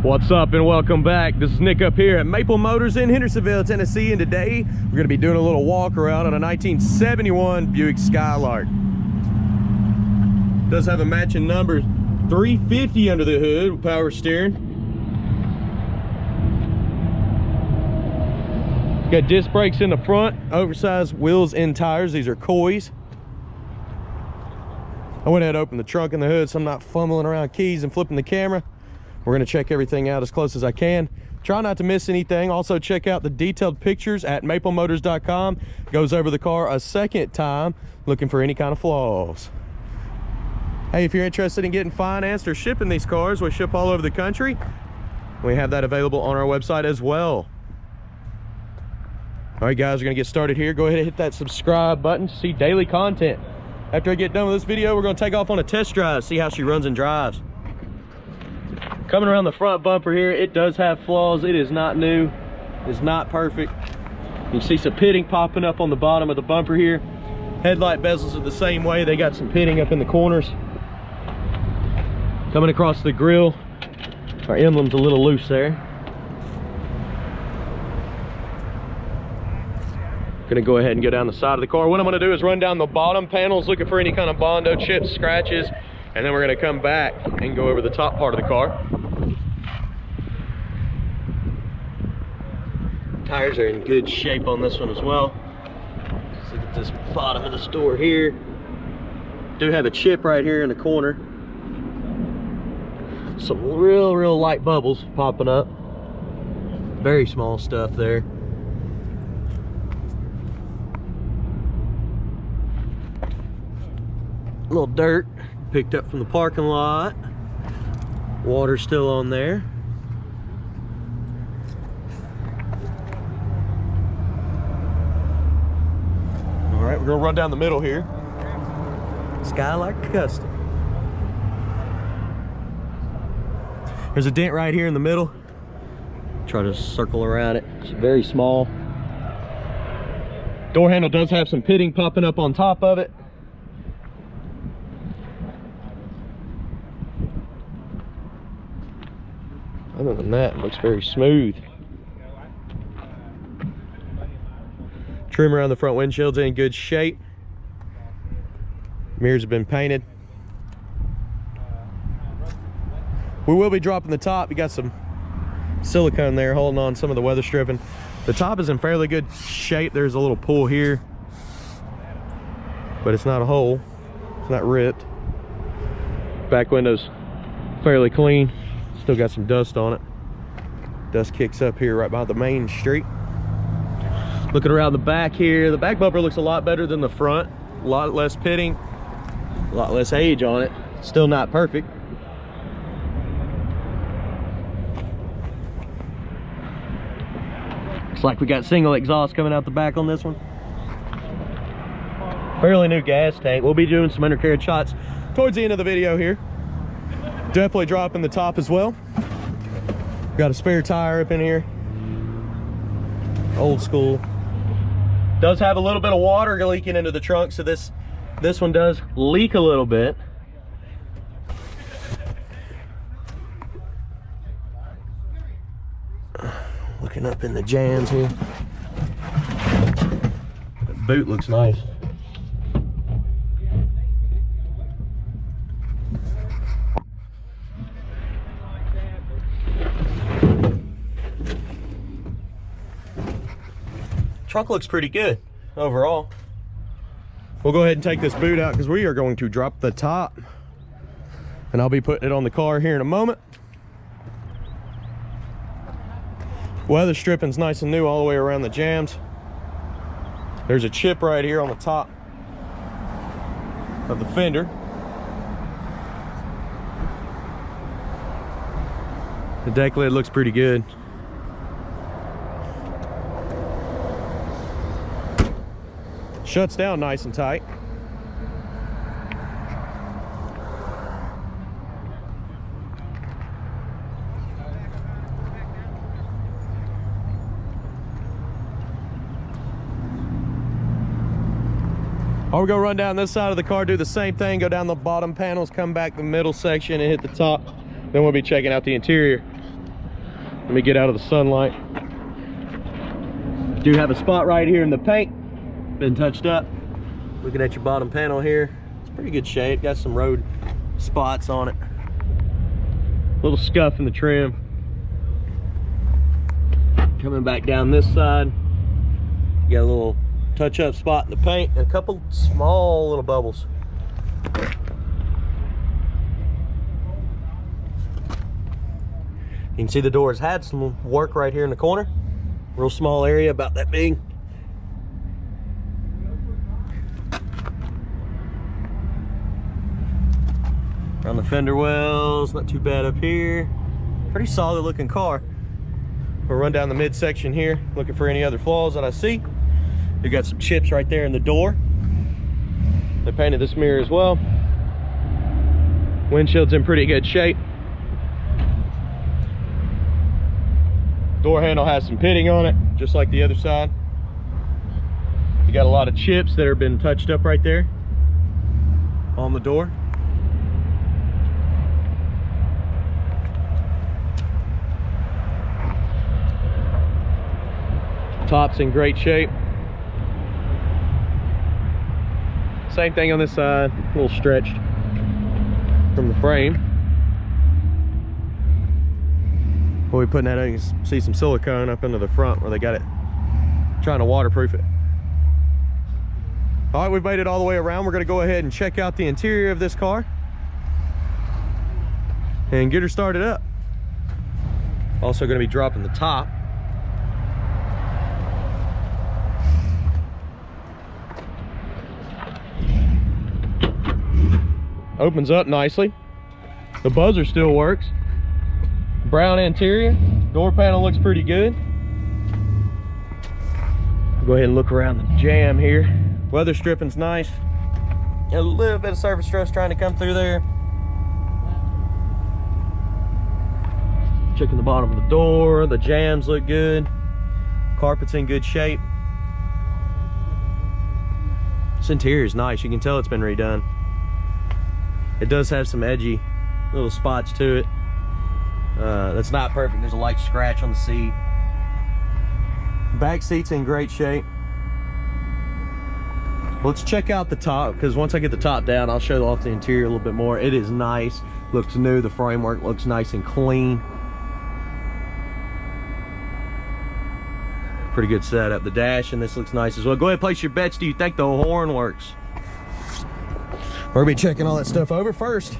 What's up and welcome back. This is Nick up here at Maple Motors in Hendersonville, Tennessee, and today we're going to be doing a little walk around on a 1971 Buick Skylark. Does have a matching number 350 under the hood, power steering. Got disc brakes in the front, oversized wheels and tires. These are Coys. I went ahead and opened the trunk and the hood so I'm not fumbling around keys and flipping the camera. We're going to check everything out as close as I can. Try not to miss anything. Also check out the detailed pictures at maplemotors.com. Goes over the car a second time looking for any kind of flaws. Hey, if you're interested in getting financed or shipping these cars, we ship all over the country. We have that available on our website as well. All right, guys, we're going to get started here. Go ahead and hit that subscribe button to see daily content. After I get done with this video, we're going to take off on a test drive, see how she runs and drives. Coming around the front bumper here, it does have flaws. It is not new. It's not perfect. You can see some pitting popping up on the bottom of the bumper here. Headlight bezels are the same way. They got some pitting up in the corners. Coming across the grill, our emblem's a little loose there. Gonna go ahead and go down the side of the car. What I'm gonna do is run down the bottom panels looking for any kind of Bondo chips, scratches, and then we're gonna come back and go over the top part of the car. Tires are in good shape on this one as well. Let's look at this bottom of the door here. Do have a chip right here in the corner. Some real light bubbles popping up. Very small stuff there. A little dirt picked up from the parking lot. Water still on there. All right, we're gonna run down the middle here. Skylark Custom. There's a dent right here in the middle. Try to circle around it. It's very small. Door handle does have some pitting popping up on top of it. Other than that, it looks very smooth. Trim around the front windshield's in good shape. Mirrors have been painted. We will be dropping the top. You got some silicone there holding on some of the weather stripping. The top is in fairly good shape. There's a little pull here, but it's not a hole. It's not ripped. Back window's fairly clean. Still got some dust on it. Dust kicks up here right by the main street. Looking around the back here, the back bumper looks a lot better than the front. A lot less pitting, a lot less age on it. Still not perfect. Looks like we got single exhaust coming out the back on this one. Fairly new gas tank. We'll be doing some undercarriage shots towards the end of the video here. Definitely dropping the top as well. Got a spare tire up in here. Old school. Does have a little bit of water leaking into the trunk, so this one does leak a little bit. Looking up in the jams here. The boot looks nice. Trunk looks pretty good overall. We'll go ahead and take this boot out because we are going to drop the top, and I'll be putting it on the car here in a moment. Weather stripping's nice and new all the way around the jams. There's a chip right here on the top of the fender. The deck lid looks pretty good. Shuts down nice and tight. Or we go run down this side of the car, do the same thing, go down the bottom panels, come back the middle section and hit the top. Then we'll be checking out the interior. Let me get out of the sunlight. Do have a spot right here in the paint. Been touched up. Looking at your bottom panel here. It's pretty good shape. Got some road spots on it. Little scuff in the trim. Coming back down this side. You got a little touch-up spot in the paint and a couple small little bubbles. You can see the doors had some work right here in the corner. Real small area, about that big. Around the fender wells, not too bad up here. Pretty solid looking car. We'll run down the midsection here, looking for any other flaws that I see. You got some chips right there in the door. They painted this mirror as well. Windshield's in pretty good shape. Door handle has some pitting on it, just like the other side. You got a lot of chips that have been touched up right there on the door. Top's in great shape. Same thing on this side, a little stretched from the frame. When we putting that in, you can see some silicone up into the front where they got it, trying to waterproof it. All right, we've made it all the way around. We're gonna go ahead and check out the interior of this car and get her started up. Also gonna be dropping the top. Opens up nicely. The buzzer still works. Brown interior. Door panel looks pretty good. Go ahead and look around the jamb here. Weather stripping's nice. A little bit of surface stress trying to come through there. Checking the bottom of the door. The jambs look good. Carpet's in good shape. This interior is nice. You can tell it's been redone. It does have some edgy little spots to it. That's not perfect. There's a light scratch on the seat. Back seat's in great shape. Let's check out the top, because once I get the top down, I'll show off the interior a little bit more. It is nice. Looks new. The framework looks nice and clean. Pretty good setup. The dash and this looks nice as well. Go ahead and place your bets. Do you think the horn works? We're gonna be checking all that stuff over first.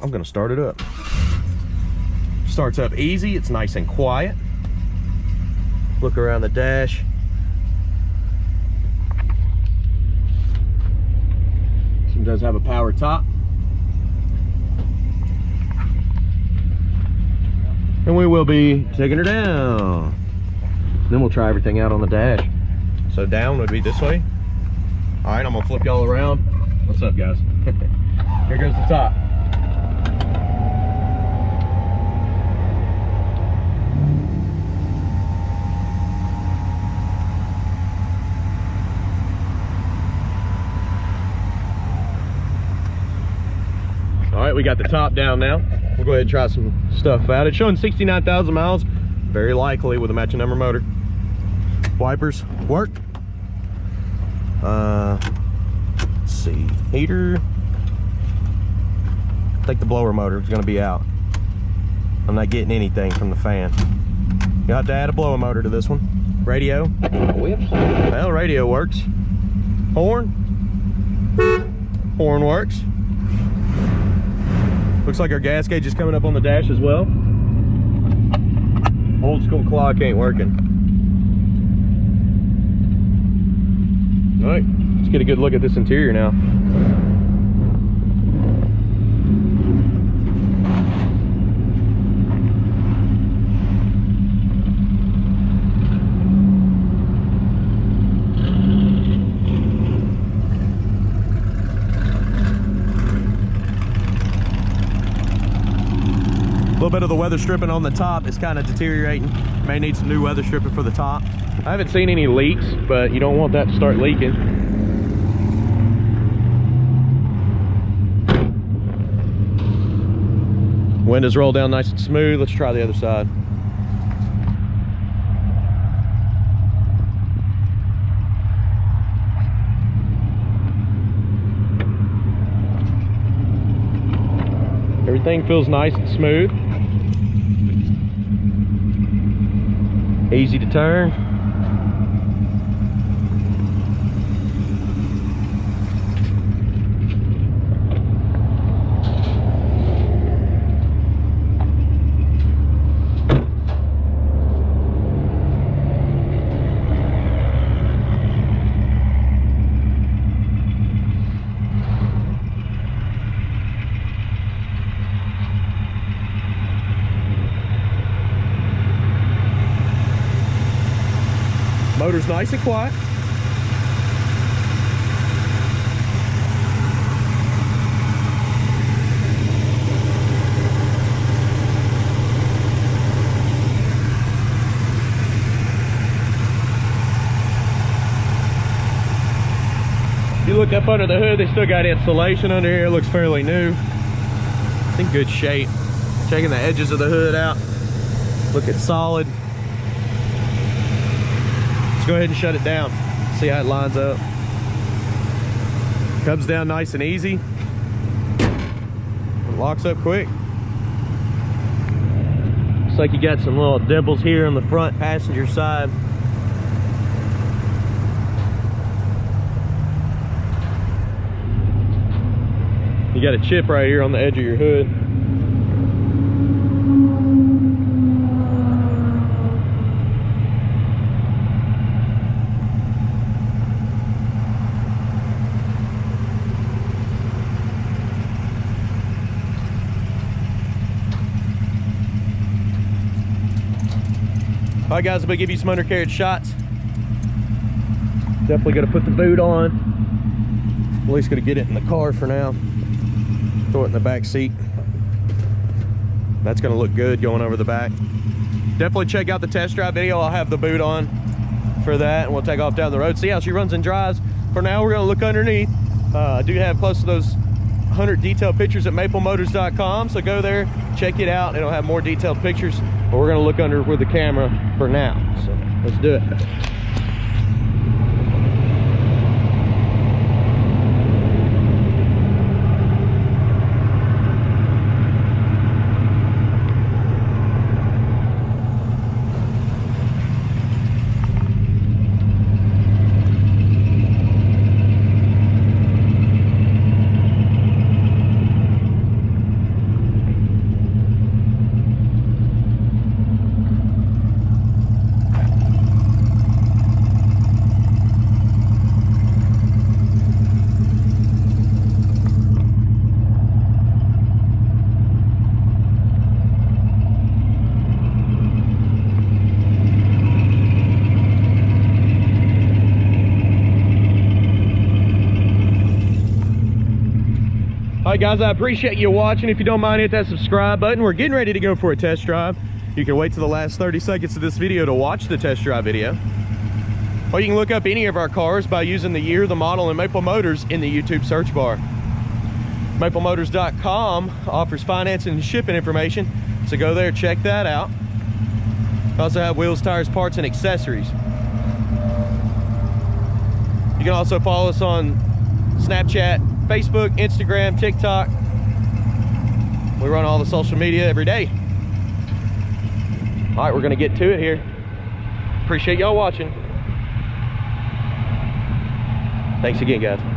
I'm gonna start it up. Starts up easy, it's nice and quiet. Look around the dash. This one does have a power top. And we will be taking her down. Then we'll try everything out on the dash. So down would be this way. All right, I'm gonna flip y'all around. What's up, guys? Here goes the top. All right, we got the top down now. We'll go ahead and try some stuff out. It's showing 69,000 miles, very likely with a matching number motor. Wipers work. Let's see, heater. I think the blower motor is going to be out. I'm not getting anything from the fan. You'll have to add a blower motor to this one. Radio. Well, radio works. Horn. Horn works. Looks like our gas gauge is coming up on the dash as well. Old school clock ain't working. All right, let's get a good look at this interior now. A little bit of the weather stripping on the top is kind of deteriorating. May need some new weather stripping for the top. I haven't seen any leaks, but you don't want that to start leaking. Windows roll down nice and smooth. Let's try the other side. Everything feels nice and smooth. Easy to turn. Motor's nice and quiet. If you look up under the hood, they still got insulation under here. It looks fairly new. It's in good shape. Checking the edges of the hood out. Looking solid. Go ahead and shut it down, see how it lines up. Comes down nice and easy. It locks up quick. Looks like you got some little dimples here on the front passenger side. You got a chip right here on the edge of your hood. All right, guys, I'm gonna give you some undercarriage shots. Definitely gonna put the boot on. At least gonna get it in the car for now. Throw it in the back seat. That's gonna look good going over the back. Definitely check out the test drive video. I'll have the boot on for that, and we'll take off down the road, see how she runs and drives. For now, we're gonna look underneath. I do have close to those 100 detailed pictures at maplemotors.com, so go there, check it out. It'll have more detailed pictures, but we're gonna look under with the camera for now, so let's do it. All right, guys, I appreciate you watching. If you don't mind, hit that subscribe button. We're getting ready to go for a test drive. You can wait till the last 30 seconds of this video to watch the test drive video. Or you can look up any of our cars by using the year, the model, and Maple Motors in the YouTube search bar. Maplemotors.com offers financing and shipping information, so go there, check that out. We also have wheels, tires, parts, and accessories. You can also follow us on Snapchat, Facebook, Instagram, TikTok. We run all the social media every day. All right, we're gonna get to it here. Appreciate y'all watching. Thanks again, guys.